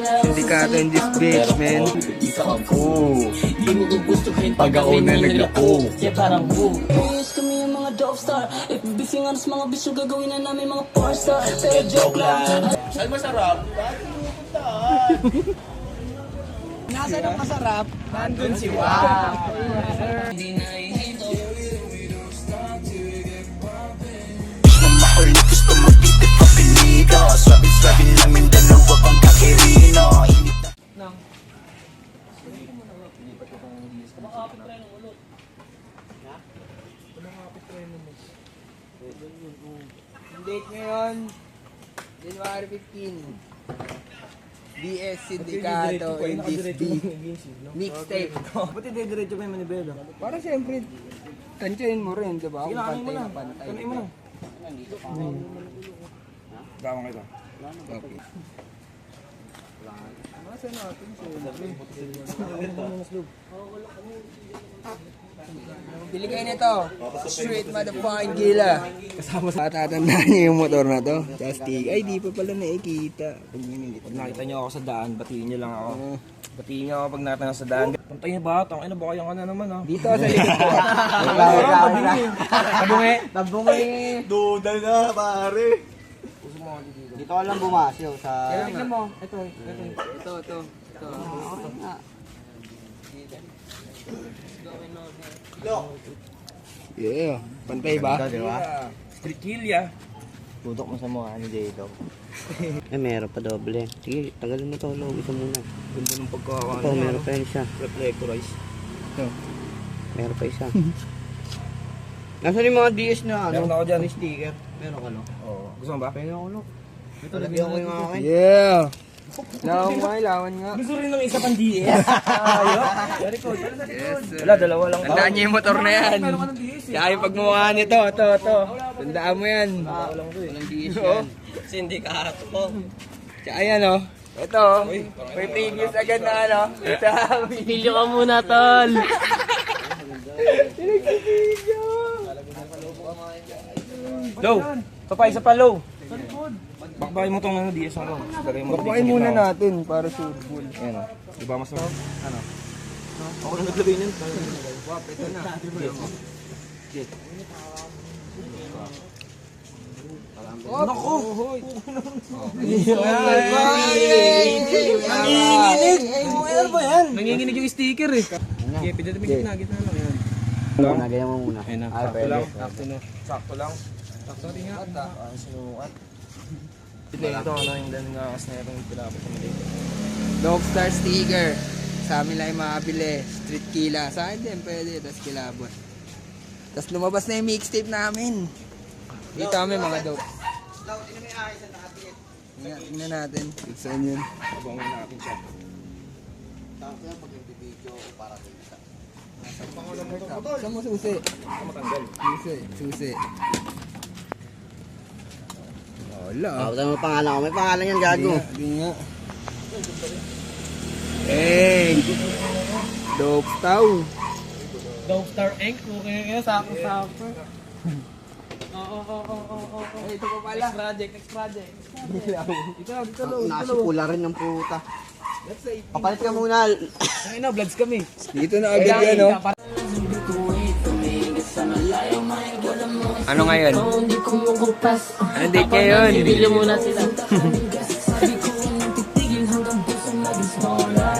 Sindikato in this bitch, man. Isa ako. Pag ako na naglako. Kaya parang woo. Kami yung mga dope star. If beefing ang mga bisyo gagawin na namin mga porn star. Pero joke lang. Saan masarap? Nasaan ang masarap? Nandun si Wow. Makulit gusto magtitip ang pinito. Swabin namin dalawa pang kakirino. Ang date ngayon, January 15. DS Sindikato in this beat. Mixtape. Ba't hindi diretso pa yung manibela? Para siyempre, tansyahin mo rin, diba? Kung pantay na pantay. Kanain mo na. Gawang kita. Okay. Nasa natin siya. Bili kayo nito. Street motherfucking gila. Kasama sa tatandaan niyo yung motor na to. Justic. Ay, di pa pala nakikita. Pag nakita niyo ako sa daan, batiin niyo lang ako. Batiin niyo ako pag nakita niyo sa daan. Pantay niyo ba? Tangina ba kayang ano naman ha? Dito sa likod ko. Tabungi! Tabungi. Dudal na pare! Dito ka lang bumasyo sa... Kaya tignan mo. Ito. Ito. Yeah. Pantay ba? Di ba? Street kill ya. Tutok mo sa mukha ni Jado. Meron pa doble. Sige, tagalin mo to. Logi ka muna. Ganda ng pagkakaano. Ito, meron pa yun siya. Reflectorize. Meron pa isa. Nasaan yung mga DS na ano? Meron ako dyan yung sticker. Meron ka no? Oo. Gusto mo ba? Pwede ako no? Ito, lagyan ko yung akin. Yeah. Lawan nga. Gusto rin ng isa pang DS. Ayok. Very cool. Wala, dalawa lang. Tandaan niyo yung motor na yan. Kaya yung pagmumukha nito, ito. Tandaan mo yan. Walang DS yan. Sindikato ko. Tsaka yan o. Ito, may previous agad na ano. Pilyo ka muna, tol. Low! Ito pa, isa pa low. Bakbakin mo itong ano, DS ako. Bakbakin muna natin para sureball. Ayan o. Diba mas ano? Ako na naglagay niyan. Ito na. Naku! Nanginginig! Ano ba yan? Nanginginig yung sticker eh. Okay, pwede gitna lang yan. Ganyan mo muna. Ayun na, sakto lang. Sakto lang. Sakto rin nga. Sinukat. Ito ano yung nangangas na itong pinapit sa mali. Dogstar sticker. Sa amin lang yung makabili. Street kila. Sa akin din pwede. Tapos kilabot. Tapos lumabas na yung mixtape namin. Dito kami mga dogs. Tingnan natin. Saan yun? Abangan natin siya. Saan mo susi? Matanggal. Susi. Wala. Tapos mo pangalan ko. May pangalan yan, gago. Hindi nga. Hey! Dope Tow. Dogstar Inc. Okay, sako-sako. Ay, ito pa pala. Next project. Nasi pula rin ng puta. Kapalit ka muna. Ay na, vlogs kami. Dito na agad yan, no? Ano ngayon? Anong date ngayon? Pilyo muna sila.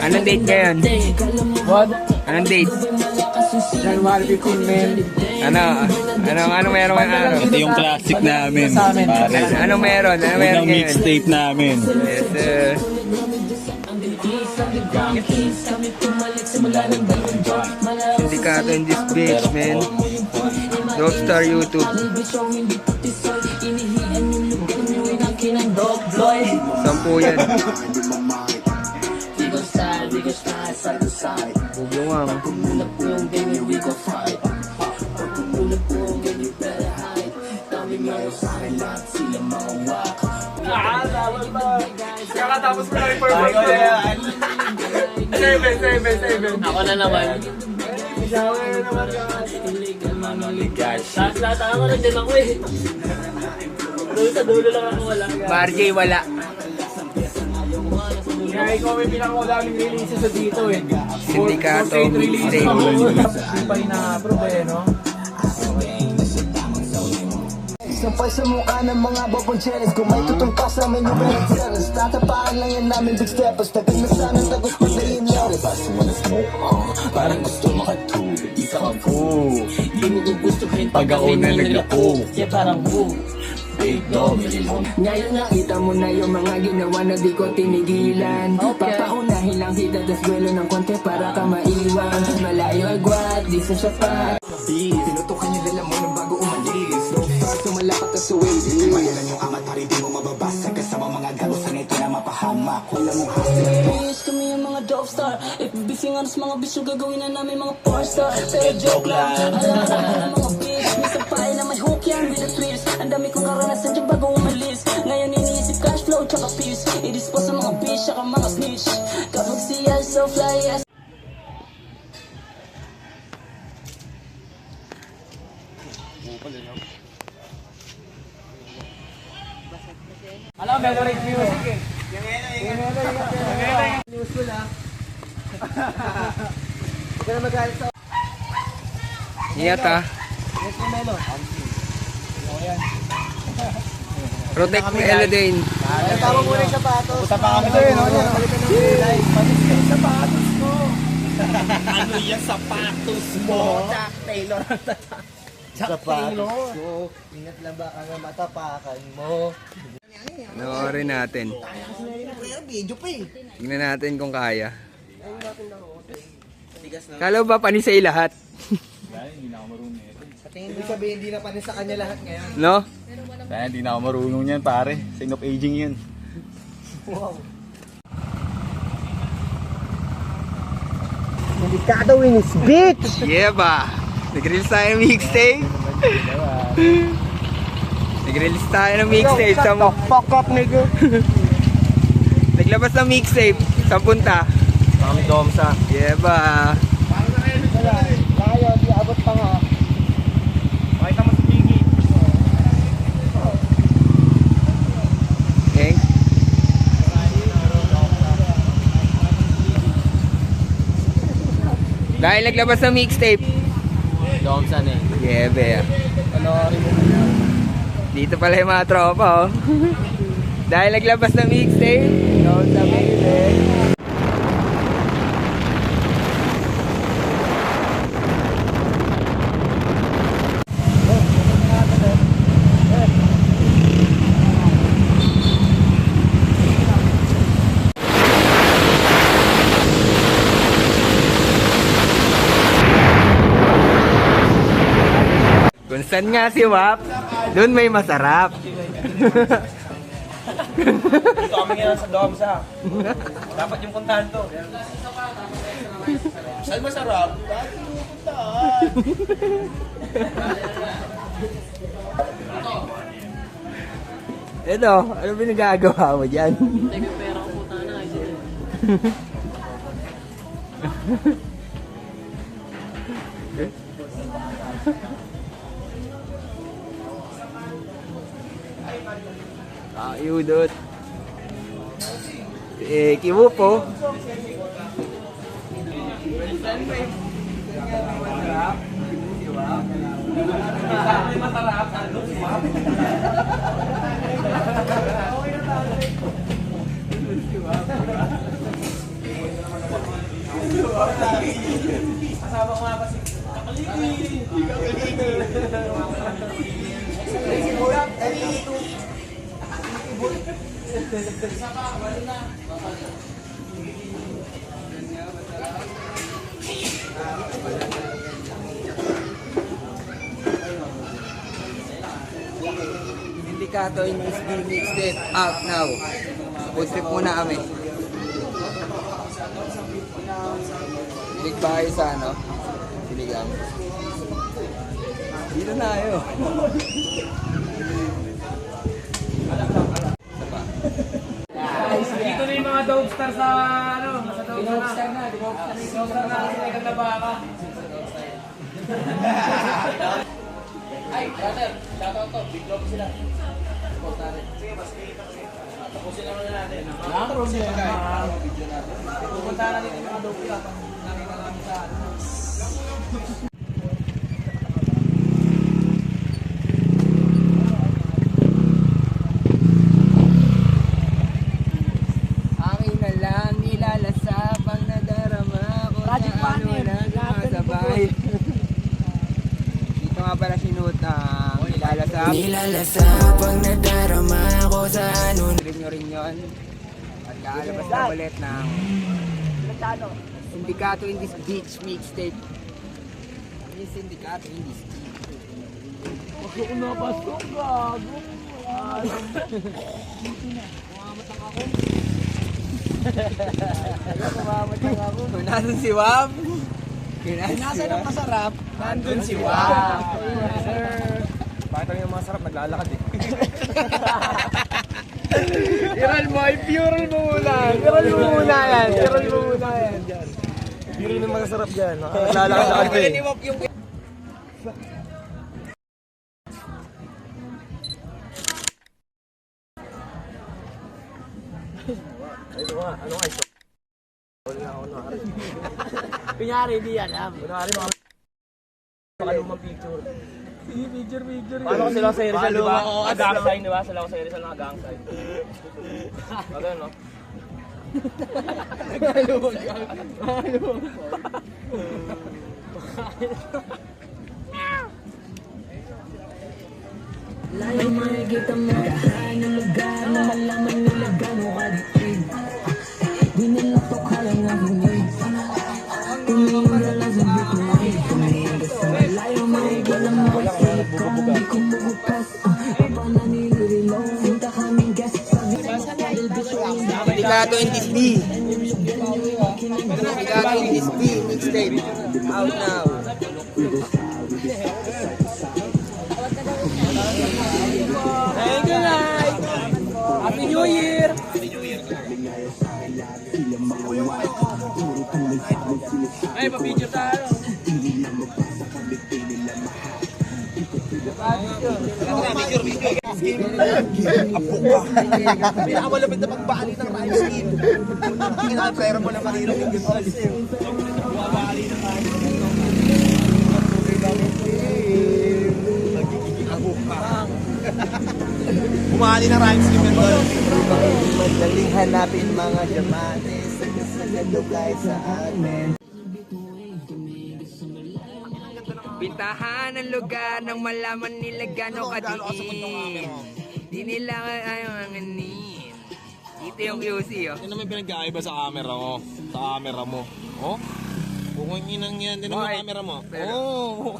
Anong date ngayon? What? Anong date? January 15, man. Ano meron ngayon? Ano? Ito yung classic namin. Sa amin. Pare. Ano meron? Ano meron Unang ngayon? mixtape namin. Yes, Sindikato in this bitch, man. Dogstar YouTube. Sampu yan. Bugawang. Kakatapos mo lang yung performance. Seven. Ako na naman. Lahat ako nandiyan ako eh. Doon sa dulo lang ako wala. Marjay wala. Kaya ikaw may pinakamadaming releases sa dito eh. Sindikato, 48 releases mixtape. ako. Di pa ina-approve eh, no? Sampay sa mukha ng mga bobong jealous. Kung may tutungkas namin yung very jealous. Tatapakan lang yan namin big steppers. Tagal na sana tagot pag na yun notice. Basta mo na smoke, parang gusto makatulog. Di ka mag-fool, di mo gugustuhin Pag ako na naglako. Yeah, parang woo. Big dog, ngayon nakita mo na yung mga ginawa na di ko tinigilan. Papaunahin lang kita, tas duelo ng konti para ka maiwan. Malayo agwat, di sa sapat. Tinutukan niya dala mo ng bago umalis. Don't start, tumalapat at suwin. Mayalan yung amat, pari di mo mababasa. Kasama mga galusan ito na mapahamak. Wala mong hasil. Yes, kami yung mga dope star. If bifing sa mga bisyo, gagawin na namin mga pornstar. Pero joke lang, alam na mga bitch. Minsan pa ay na may hook yan with the thrills. Ang dami kong karanasan dyan bago umalis. Ngayon iniisip cash flow tsaka peace. I-dispose sa mga bitch tsaka mga snitch. Kapag siya so fly as Alam, memories music eh. Ingat ha. Protect mo Eladane. Tama mo rin sapatos. Punta pa kami doon. Sapatos ko. Ano yung sapatos mo? Jack Taylor. Jack Taylor. Ingat lang ba ang matapakan mo? Panoorin natin. Tingnan natin kung kaya. Kala ba panisay lahat? Ibig sabihin, hindi na panis sa kanya lahat ngayon. No? Kaya hindi na ako marunong yan pare. Sign of aging yan. Delikado in his bitch! Yeah ba? Nag-release tayo ng mixtape. Nag-release tayo ng mixtape. Fuck up, nigga! Naglabas ng mixtape. Sa punta. Kami Domsa. Yeah ba? Layo, di abot pa nga. Makita mo si Piggy. Eng? Dahil naglabas ng mixtape. Domsa na eh. Yeah ba? Dito pala yung mga tropa oh. Dahil naglabas ng mixtape. No, sa mixtape. Kung saan nga si Wap, doon may masarap. Dito kami ngayon sa Domsa. Dapat yung puntahan to. Saan masarap? Ito, ano binagagawa mo dyan? May pera ko puta na kasi. Ayudot. Kiwupo. Sindikato in SB Mixtape out now. Food trip muna kami. Big bahay sa ano? Siligang. Dito na ayo. Dito na yung mga dope star sa ano, sa dope star na. Dope star na kasi naganda baka. Ay, brother, shoutout to. Big love sila. Sige, mas kita. Akin na lang nilalasap ang nadarama ko sa ano na sumasabay. Dito nga pala sinutang nilalasap. Nilalasap ang nadarama ko sa ano. Rin nyo rin yun. At kaalabas na ulit ng Sindikato in this beach mixtape. Yung Sindikato in this beach. Kung nasan si Wab, nasan ang masarap, nandun si Wab. Bakit ang yung mga sarap naglalakad eh. Iral mo, i-pural mo muna. Iral mo muna yan. Iral mo muna yan. Yun rin yung mga sarap dyan. Naglalakad eh. Ano nga ito? Wala na ako na. Kunyari, hindi alam. Kunwari mga pakalumang picture. Paano ko sila sa Rizal, di ba? Nag-gang sign, di ba? Sila ko sa Rizal naka-gang sign. Bagay, no? Layo makikita mo kahan ng lugar na malaman nila gano'n kaditig. Di nila to kaya nga hunig. Tumira lang sa bituin. Layo makikita mo kasi ikaw di ko magupas. Iba na nilirilo. Sinta kaming gas sa Sindikato in this beach. Sindikato in this beach mixtape. Out now. Thank you, guys. Happy New Year. Ay, pa-video tayo. Pinakamalapit na pagbali ng rhyme scheme. Pinaka-pera mo na kanino yung gipos. Bumali na rhyme scheme yan doon. Madaling hanapin mga diamantes. Nagdugay sa amin. Pintahan ang lugar nang malaman nila gano'ng kadiin. Di nila ayaw ang anin. Ito yung QC, oh. Yan naman pinagkaiba sa camera mo. Sa camera mo. Oh? Kung ang inang yan, din naman camera mo. Oh!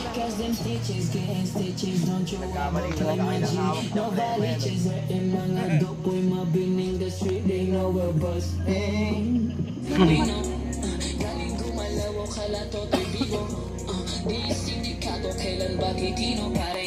Cause them stitches, getting stitches, don't you ever play my G. No valiches, in mga dopoy mabining the street, they know we're busting. Galing gumalaw, kala to bigo. Di sindikato, kailan ba kitino, pare